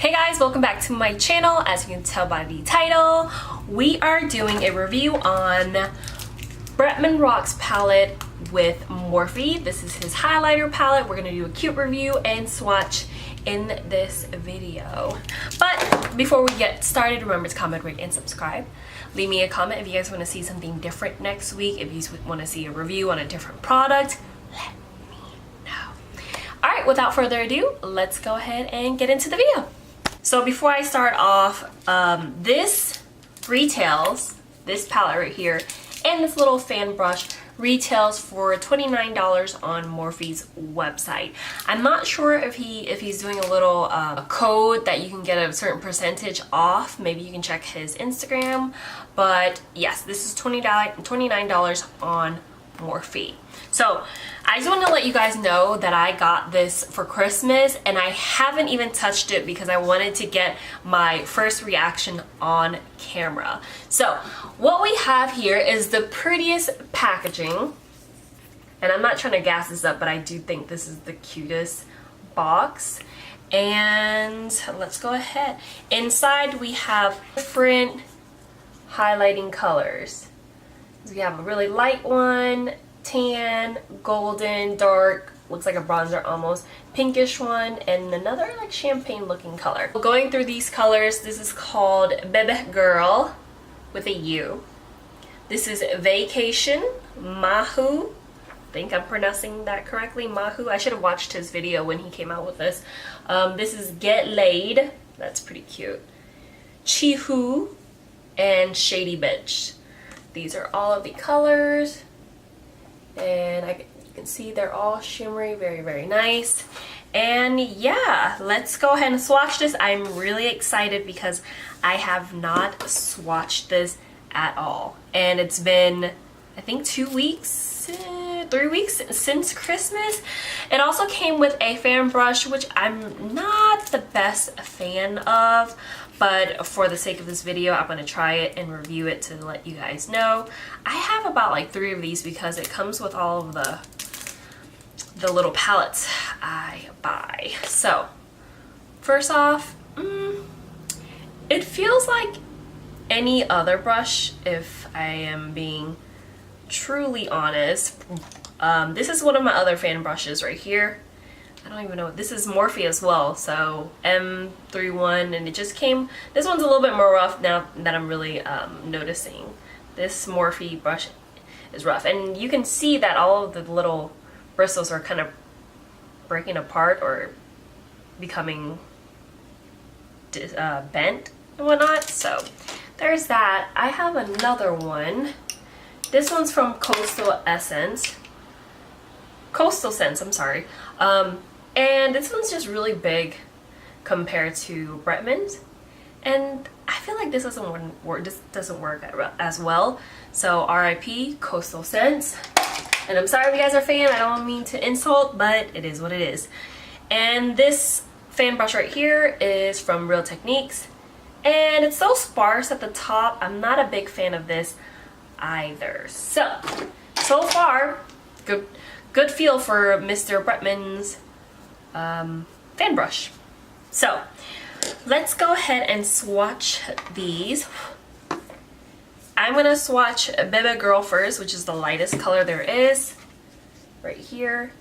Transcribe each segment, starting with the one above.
Hey guys, welcome back to my channel. As you can tell by the title, we are doing a review on Bretman Rocks palette with Morphe. This is his highlighter palette. We're gonna do a cute review and swatch in this video. But before we get started, remember to comment, rate, and subscribe. Leave me a comment if you guys want to see something different next week. If you want to see a review on a different product, let me know. Alright, without further ado, let's go ahead and get into the video. So before I start off, this retails, this palette right here, and this little fan brush retails for $29 on Morphe's website. I'm not sure if he's doing a little code that you can get a certain percentage off. Maybe you can check his Instagram. But yes, this is $29 on Morphe. So I just want to let you guys know that I got this for Christmas and I haven't even touched it because I wanted to get my first reaction on camera. So what we have here is the prettiest packaging, and I'm not trying to gas this up, but I do think this is the cutest box. And let's go ahead. Inside we have different highlighting colors. We have a really light one, tan, golden, dark, looks like a bronzer almost, pinkish one, and another like champagne looking color. Going through these colors, this is called Bebe Girl with a U. This is Vacation, Mahu. I think I'm pronouncing that correctly, Mahu. I should have watched his video when he came out with this. This is Get Laid. That's pretty cute. Chihu and Shady Bitch. These are all of the colors, and you can see they're all shimmery, very, very nice. And yeah, let's go ahead and swatch this. I'm really excited because I have not swatched this at all. And it's been, I think 2 weeks, 3 weeks since Christmas. It also came with a fan brush, which I'm not the best fan of. But for the sake of this video, I'm going to try it and review it to let you guys know. I have about like 3 of these because it comes with all of the little palettes I buy. So, first off, it feels like any other brush, if I am being truly honest. This is one of my other fan brushes right here. I don't even know. This is Morphe as well, so M31, and it just came. This one's a little bit more rough now that I'm really noticing. This Morphe brush is rough, and you can see that all of the little bristles are kind of breaking apart or becoming bent and whatnot. So there's that. I have another one. This one's from Coastal Scents, I'm sorry. And this one's just really big compared to Bretman's, and I feel like this doesn't work as well. So RIP Coastal Scents. And I'm sorry if you guys are a fan, I don't mean to insult, but it is what it is. And this fan brush right here is from Real Techniques, and it's so sparse at the top. I'm not a big fan of this either. So far, good feel for Mr. Bretman's fan brush. So let's go ahead and swatch these. I'm gonna swatch Bebe Girl first, which is the lightest color there is right here.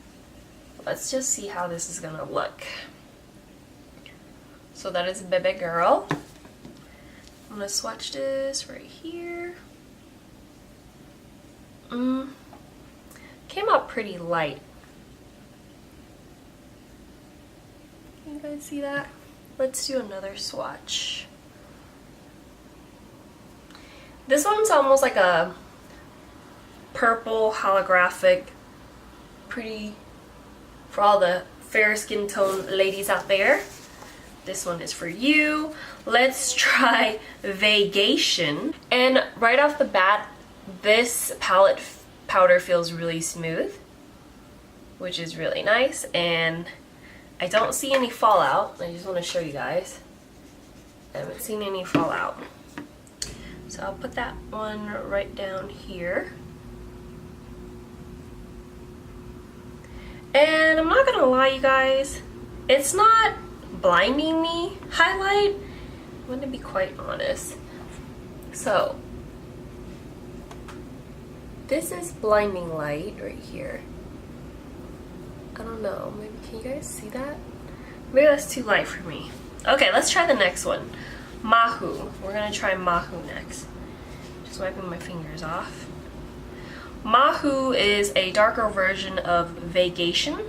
Let's just see how this is gonna look. So that is Bebe Girl. I'm gonna swatch this right here. Came out pretty light. Can you guys see that? Let's do another swatch. This one's almost like a purple holographic, pretty for all the fair skin tone ladies out there. This one is for you. Let's try Vacation. And right off the bat, this palette powder feels really smooth, which is really nice, and I don't see any fallout. I just want to show you guys. I haven't seen any fallout. So I'll put that one right down here. And I'm not gonna lie, you guys, it's not blinding me highlight. I'm going to be quite honest. So this is blinding light right here. I don't know, maybe can you guys see that? Maybe that's too light for me. Okay, let's try the next one. Mahu. We're gonna try Mahu next. Just wiping my fingers off. Mahu is a darker version of Vacation.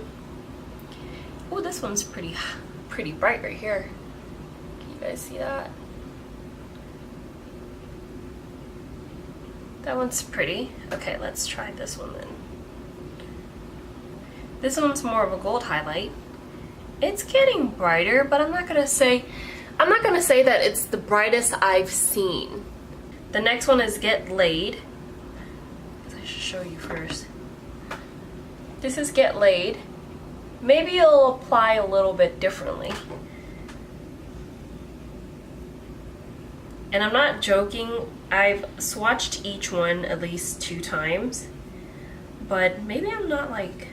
Oh, this one's pretty bright right here. Can you guys see that? That one's pretty. Okay, let's try this one then. This one's more of a gold highlight. It's getting brighter, but I'm not gonna say that it's the brightest I've seen. The next one is Get Laid. I should show you first. This is Get Laid. Maybe it'll apply a little bit differently. And I'm not joking, I've swatched each one at least 2 times, but maybe I'm not like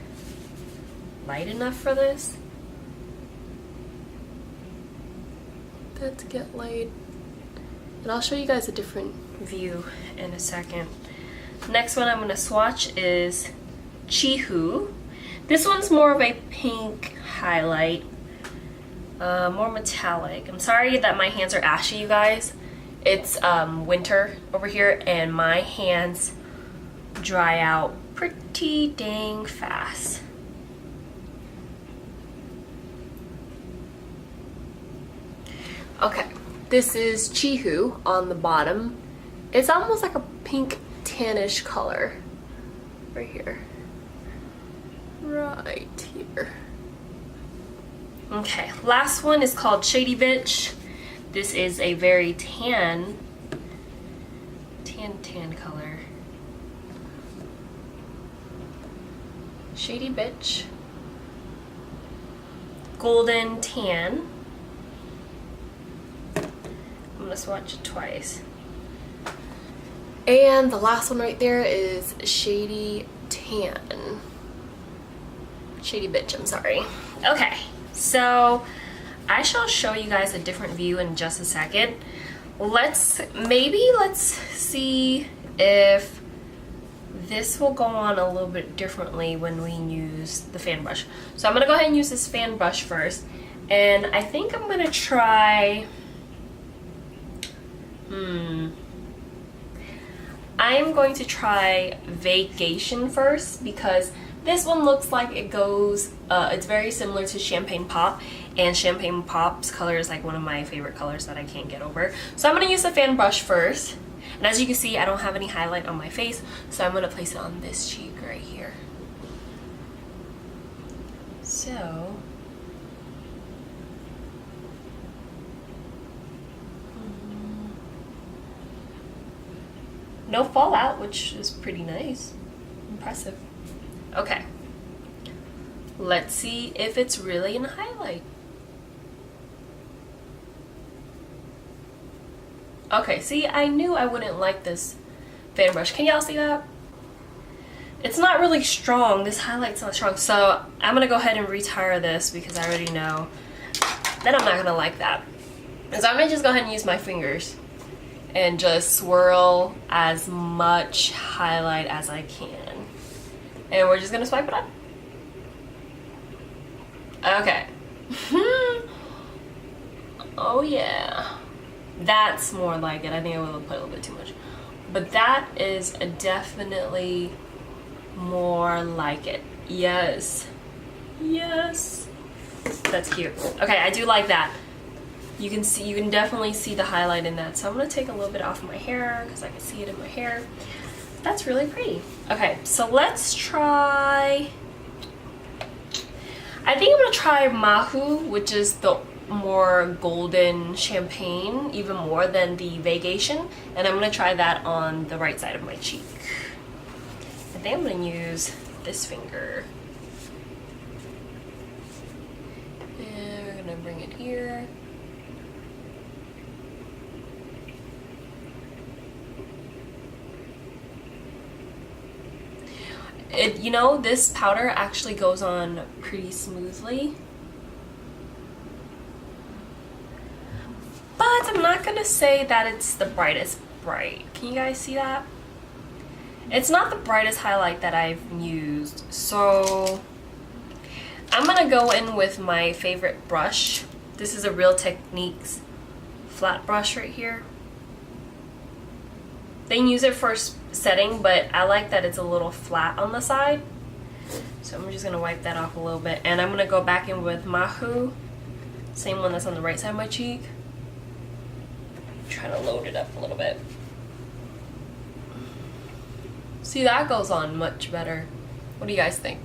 light enough for this. Let's Get Laid. And I'll show you guys a different view in a second. Next one I'm going to swatch is Chihu. This one's more of a pink highlight, more metallic. I'm sorry that my hands are ashy, you guys. It's winter over here and my hands dry out pretty dang fast. Okay, this is Chihu on the bottom. It's almost like a pink tannish color right here. Right here. Okay, last one is called Shady Bitch. This is a very tan color. Shady Bitch. Golden tan. I'm gonna swatch it twice. And the last one right there is Shady Tan. Shady Bitch, I'm sorry. Okay, so I shall show you guys a different view in just a second. Let's see if this will go on a little bit differently when we use the fan brush. So I'm gonna go ahead and use this fan brush first, and I think I'm gonna try I'm going to try Vacation first because this one looks like it goes, it's very similar to Champagne Pop, and Champagne Pop's color is like one of my favorite colors that I can't get over. So I'm going to use the fan brush first, and as you can see I don't have any highlight on my face, so I'm going to place it on this cheek right here. So no fallout, which is pretty nice. Impressive. Okay. Let's see if it's really in highlight. Okay, see, I knew I wouldn't like this fan brush. Can y'all see that? It's not really strong. This highlight's not strong. So I'm gonna go ahead and retire this because I already know that I'm not gonna like that. So I'm gonna just go ahead and use my fingers and just swirl as much highlight as I can. And we're just gonna swipe it up. Okay. Oh yeah. That's more like it. I think I will put a little bit too much. But that is definitely more like it. Yes. Yes. That's cute. Okay, I do like that. You can definitely see the highlight in that. So I'm gonna take a little bit off my hair because I can see it in my hair. That's really pretty. Okay, so let's try, I think I'm gonna try Mahu, which is the more golden champagne, even more than the Vacation, and I'm gonna try that on the right side of my cheek. I think I'm gonna use this finger. And we're gonna bring it here. You know, this powder actually goes on pretty smoothly. I'm not gonna say that it's the brightest bright. Can you guys see that? It's not the brightest highlight that I've used, so I'm gonna go in with my favorite brush. This is a Real Techniques flat brush right here. They use it for setting, but I like that it's a little flat on the side. So I'm just gonna wipe that off a little bit, and I'm gonna go back in with Mahu, same one that's on the right side of my cheek. Try to load it up a little bit. See, that goes on much better. What do you guys think?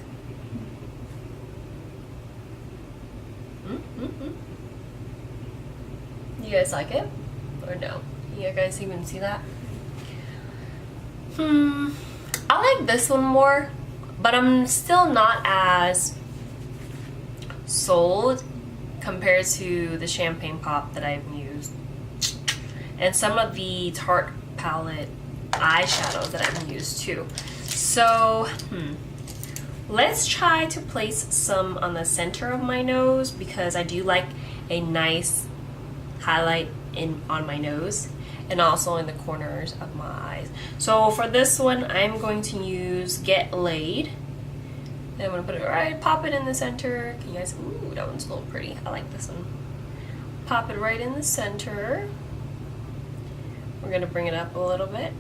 You guys like it? Or no? You guys even see that? I like this one more, but I'm still not as sold compared to the Champagne Pop that I've used. And some of the Tarte palette eyeshadows that I've used too. So, let's try to place some on the center of my nose, because I do like a nice highlight on my nose and also in the corners of my eyes. So for this one, I'm going to use Get Laid. And I'm gonna put it right, pop it in the center. Can you guys, ooh, that one's a little pretty. I like this one. Pop it right in the center. We're gonna bring it up a little bit.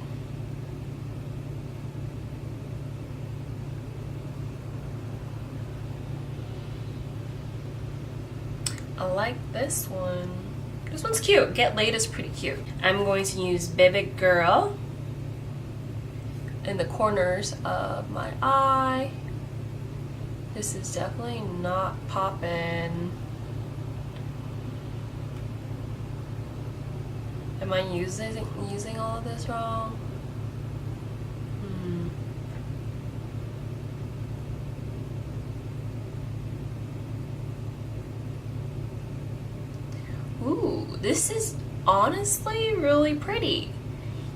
I like this one. This one's cute. Get Laid is pretty cute. I'm going to use Baby Girl in the corners of my eye. This is definitely not popping. Am I using all of this wrong? Ooh, this is honestly really pretty.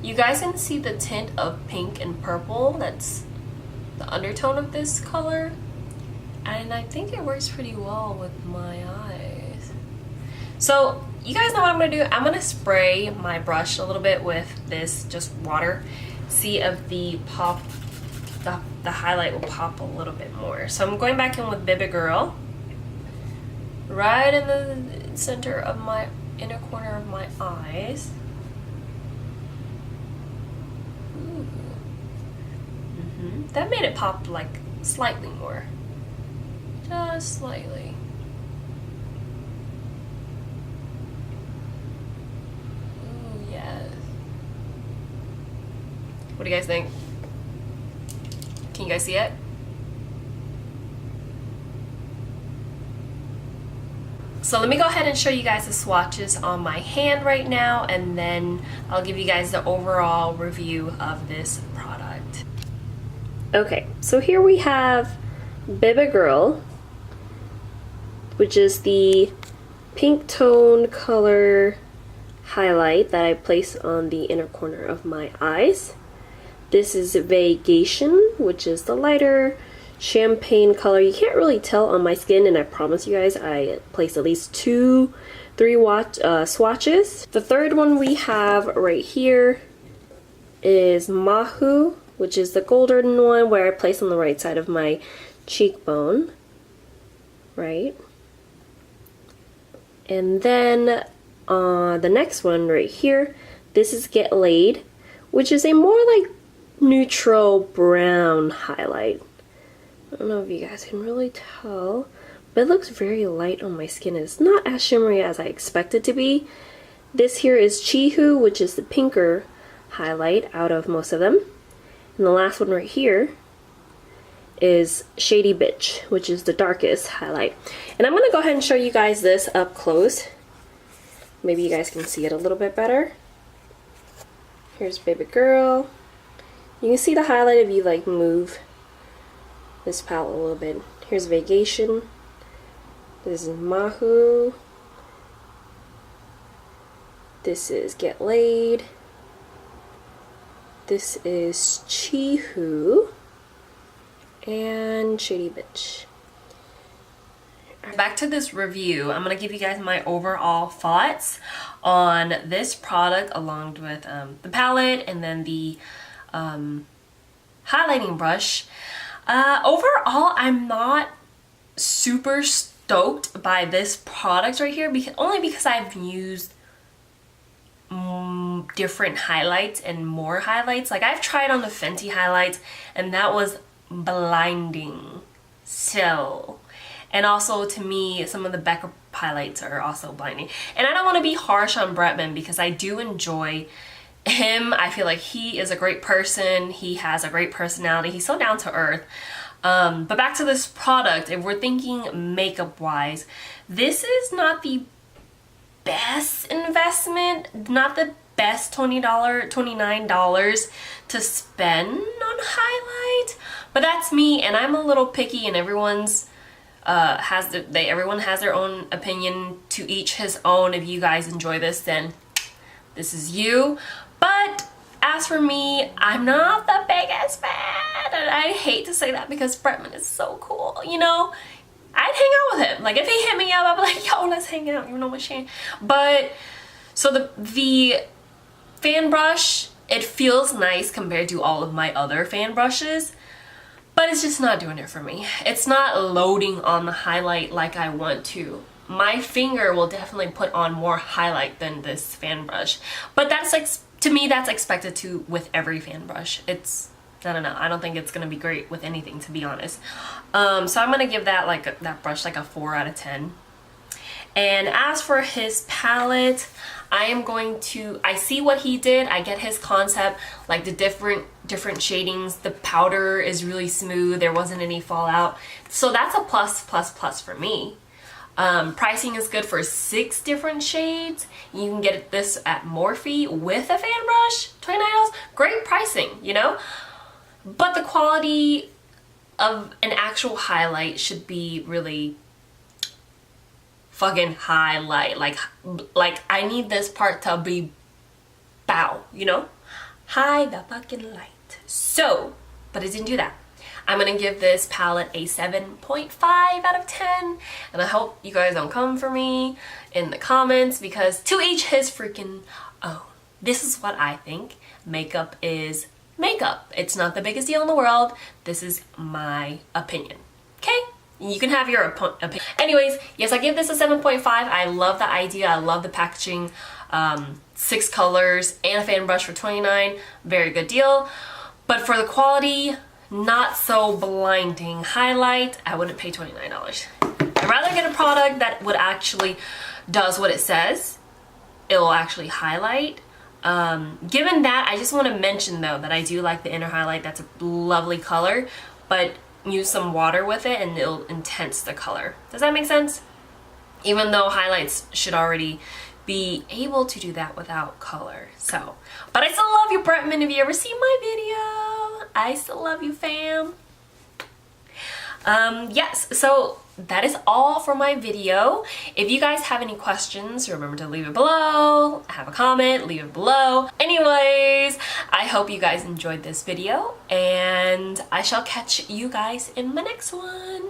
You guys can see the tint of pink and purple. That's the undertone of this color. And I think it works pretty well with my eyes. So you guys know what I'm gonna do? I'm gonna spray my brush a little bit with this, just water. See if the highlight will pop a little bit more. So I'm going back in with Baby Girl. Right in the center of my inner corner of my eyes. Ooh. That made it pop like slightly more. Just slightly. Ooh, yes. What do you guys think? Can you guys see it? So let me go ahead and show you guys the swatches on my hand right now, and then I'll give you guys the overall review of this product. Okay, so here we have Baby Girl, which is the pink tone color highlight that I place on the inner corner of my eyes. This is Vacation, which is the lighter champagne color. You can't really tell on my skin, and I promise you guys I placed at least 2-3 swatches. The third one we have right here is Mahu, which is the golden one where I place on the right side of my cheekbone, right? And then the next one right here, this is Get Laid, which is a more like neutral brown highlight. I don't know if you guys can really tell, but it looks very light on my skin. It's not as shimmery as I expect it to be. This here is Chihu, which is the pinker highlight out of most of them. And the last one right here is Shady Bitch, which is the darkest highlight. And I'm gonna go ahead and show you guys this up close. Maybe you guys can see it a little bit better. Here's Baby Girl. You can see the highlight if you like move this palette a little bit. Here's Vacation. This is Mahu. This is Get Laid. This is Chihu. And Shady Bitch. Back to this review, I'm gonna give you guys my overall thoughts on this product along with the palette and then the highlighting brush. Overall, I'm not super stoked by this product right here, only because I've used different highlights and more highlights. Like, I've tried on the Fenty highlights and that was blinding. So, and also to me, some of the Becca highlights are also blinding. And I don't want to be harsh on Bretman because I do enjoy him. I feel like he is a great person. He has a great personality. He's so down to earth. But back to this product, if we're thinking makeup wise, this is not the best investment, not the best $29 to spend on highlight. But that's me, and I'm a little picky, and everyone has their own opinion. To each his own. If you guys enjoy this, then this is you. But as for me, I'm not the biggest fan, and I hate to say that because Bretman is so cool, you know. I'd hang out with him. Like, if he hit me up, I'd be like, yo, let's hang out, you know what I'm saying? But so the fan brush, it feels nice compared to all of my other fan brushes, but it's just not doing it for me. It's not loading on the highlight like I want to. My finger will definitely put on more highlight than this fan brush, but that's like, to me, that's expected to with every fan brush. It's, I don't know, I don't think it's gonna be great with anything, to be honest. So I'm gonna give that that brush like a 4 out of 10. And as for his palette, I see what he did. I get his concept, like the different shadings. The powder is really smooth. There wasn't any fallout. So that's a plus for me. Pricing is good for 6 different shades. You can get this at Morphe with a fan brush, $29. Great pricing, you know? But the quality of an actual highlight should be really fucking highlight. Like I need this part to be bow, you know? Hide the fucking light. So, but I didn't do that. I'm gonna give this palette a 7.5 out of 10, and I hope you guys don't come for me in the comments, because to each his freaking own. This is what I think makeup is makeup. It's not the biggest deal in the world. This is my opinion. Okay? You can have your opinion. Anyways, yes, I give this a 7.5. I love the idea. I love the packaging. 6 colors and a fan brush for $29. Very good deal. But for the quality, not so blinding highlight, I wouldn't pay $29. I'd rather get a product that would actually does what it says. It will actually highlight. Given that, I just want to mention though that I do like the inner highlight. That's a lovely color, but use some water with it and it'll intense the color. Does that make sense? Even though highlights should already be able to do that without color. So, but I still love you, Bretman. If you ever see my video, I still love you, fam. Yes, so that is all for my video. If you guys have any questions, remember to leave it below. Have a comment, leave it below. Anyways, I hope you guys enjoyed this video, and I shall catch you guys in my next one.